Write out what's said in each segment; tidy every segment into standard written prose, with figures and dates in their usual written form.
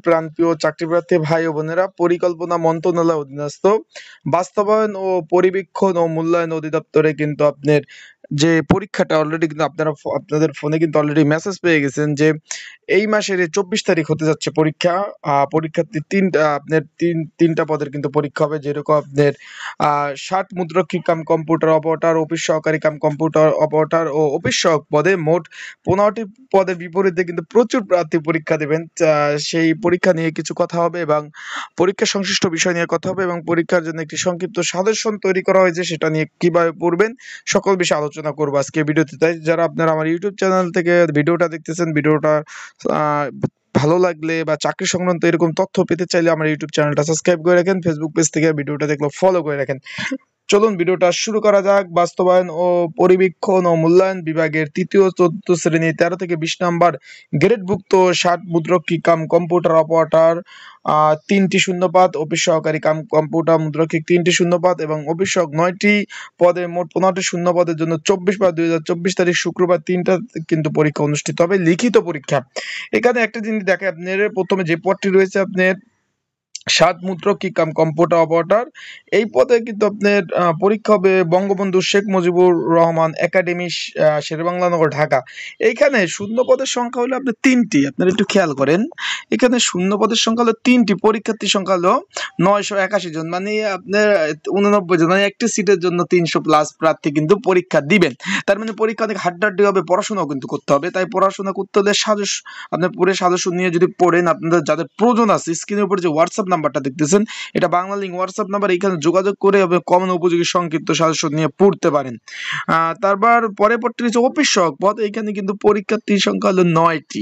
প্রাণপ্রিয় চাকরিপ্রার্থী ভাই ও বোনেরা, পরিকল্পনা মন্ত্রণালয় অধীনস্থ বাস্তবায়ন ও পরিবীক্ষণ ও মূল্যায়ন অধিদপ্তরে কিন্তু আপনার যে পরীক্ষাটা অলরেডি কিন্তু আপনাদের ফোনে কিন্তু অলরেডি মেসেজ পেয়ে গেছেন যে এই মাসের 24 তারিখ হতে যাচ্ছে পরীক্ষা। পরীক্ষার্থী তিনটা পদের কিন্তু পরীক্ষা হবে, যেরকম আপনার 60 মুদ্রক্ষিক কাম কম্পিউটার অপারেটর, অফিস সহকারী কাম কম্পিউটার অপারেটর ও অফিস সহক পদে মোট 15টি পদের বিপরীতে কিন্তু প্রচুর প্রার্থী পরীক্ষা দেবেন। সেই পরীক্ষা নিয়ে কিছু কথা হবে এবং পরীক্ষা সংশ্লিষ্ট বিষয় নিয়ে কথা হবে এবং পরীক্ষার জন্য একটি সংক্ষিপ্ত সাজেশন তৈরি করা হয়েছে, সেটা নিয়ে কিভাবে পড়বেন সকল বিষয়ে আলোচনা করবো আজকে ভিডিওতে। তাই যারা আপনারা আমার ইউটিউব চ্যানেল থেকে ভিডিওটা দেখতেছেন, ভিডিওটা ভালো লাগলে বা চাকরি সংক্রান্ত এরকম তথ্য পেতে চাইলে আমার ইউটিউব চ্যানেলটা সাবস্ক্রাইব করে রাখেন, ফেসবুক পেজ থেকে ভিডিওটা দেখলে ফলো করে রাখেন। চলুন ভিডিওটা শুরু করা যাক। বাস্তবায়ন ও পরিবীক্ষণ ও মূল্যায়ন বিভাগের তৃতীয় চতুর্থ শ্রেণী 13 থেকে 20 নম্বর গ্রেডভুক্ত 60 মুদ্রক্ষিক কাম কম্পিউটার অপারেটর 3টি শূন্যপদ, অফিস সহকারী কাম কম্পিউটার মুদ্রক্ষিক 3টি শূন্যপদ এবং অফিস সহক 9টি পদে মোট 15টি শূন্যপদের জন্য 24/2024 তারিখ শুক্রবার 3টা কিন্তু পরীক্ষা অনুষ্ঠিত হবে, লিখিত পরীক্ষা। এখানে একটা জিনিস দেখে আপনার প্রথমে যে পদটি রয়েছে আপনার 60 মুদ্রক্ষিক কাম কম্পিউটার অপারেটর, এই পদে কিন্তু আপনার পরীক্ষা হবে বঙ্গবন্ধু শেখ মুজিবুর রহমান একাডেমি, শেরেবাংলা নগর, ঢাকা। এইখানে শূন্য পদের সংখ্যা হলো আপনার 3টি, আপনারা একটু খেয়াল করেন। এখানে শূন্য পদের সংখ্যা হলো 3টি, পরীক্ষার্থীর সংখ্যা হলো 981 জন, মানে আপনার 89 জন, মানে একটি সিটের জন্য 300+ প্রার্থী কিন্তু পরীক্ষা দিবেন। তার মানে পরীক্ষা অনেক হাড্ডাহাড্ডি হবে, পড়াশোনাও কিন্তু করতে হবে। তাই পড়াশোনা করতে হলে আপনার পুরো সাজেশন নিয়ে যদি পড়েন, আপনাদের যাদের প্রয়োজন আছে, স্ক্রিনের উপরে যে হোয়াটসঅ্যাপ নাম্বারটা দেখতেছেন, এটা বাংলা লিঙ্ক হোয়াটসঅ্যাপ নাম্বার, এখানে যোগাযোগ করে কমন উপযোগী সংক্ষিপ্ত সাজেশন নিয়ে পড়তে পারেন। তারপর পরে পড়তে হচ্ছে অফিস সহক পদ। এখানে কিন্তু পরীক্ষার্থীর সংখ্যা হলো 9টি,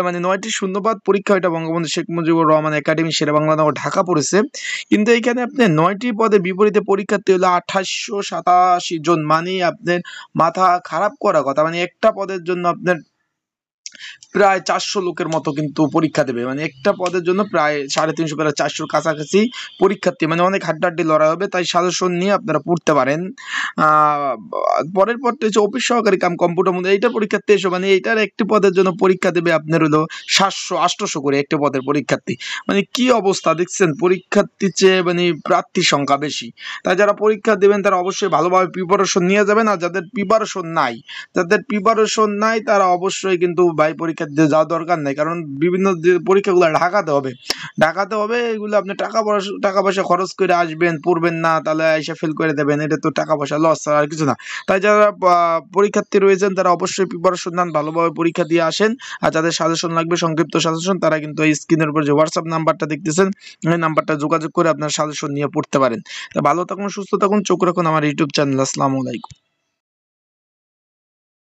মানে 9টি শূন্যপদ পরীক্ষা। এটা বঙ্গবন্ধু শেখ মুজিবুর রহমান একাডেমি, শেরেবাংলা নগর, ঢাকা পড়েছে। কিন্তু এখানে আপনি 9টি পদের বিপরীতে পরীক্ষার্থী হলো 2887 জন, মানে আপনার মাথা খারাপ করা কথা, মানে একটা পদের জন্য আপনার প্রায় 400 লোকের মতো কিন্তু পরীক্ষা দেবে, মানে একটা পদের জন্য প্রায় 350 প্রায় 400 কাছাকাছি পরীক্ষার্থী, মানে অনেক হাড্ডাহাড্ডি লড়াই হবে। তাই সাজেশন নিয়ে আপনারা পড়তে পারেন। পরের পরটা হচ্ছে অফিস সহকারী কাম কম্পিউটার মধ্যে, এইটা পরীক্ষা 2300, মানে এইটার একটি পদের জন্য পরীক্ষা দেবে আপনার হলো 700-800 করে একটি পদের পরীক্ষার্থী। মানে কি অবস্থা দেখছেন, পরীক্ষার্থীর চেয়ে মানে প্রার্থীর সংখ্যা বেশি। তাই যারা পরীক্ষা দেবেন তারা অবশ্যই ভালোভাবে প্রিপারেশন নিয়ে যাবেন। আর যাদের প্রিপারেশন নাই তারা অবশ্যই কিন্তু ভাই পরীক্ষা দিতে যাওয়া দরকার নাই, কারণ বিভিন্ন পরীক্ষাগুলো ঢাকাতে হবে। এগুলো আপনি টাকা পয়সা খরচ করে আসবেন, পড়বেন না, তাহলে এসে ফেল করে দেবেন, এটা তো টাকা পয়সা লস আর কিছু না। তাই যারা পরীক্ষার্থী রয়েছেন তারা অবশ্যই প্রিপারেশন নেন, ভালোভাবে পরীক্ষা দিয়ে আসেন। আর যাদের সাজেশন লাগবে, সংক্ষিপ্ত সাজেশন, তারা কিন্তু এই স্ক্রিনের উপর যে হোয়াটসঅ্যাপ নাম্বারটা দেখতেছেন, এই নাম্বারটা যোগাযোগ করে আপনার সাজেশন নিয়ে পড়তে পারেন। তা ভালো থাকুন, সুস্থ থাকুন, চোখ রাখুন আমার ইউটিউব চ্যানেল। আসসালামু আলাইকুম।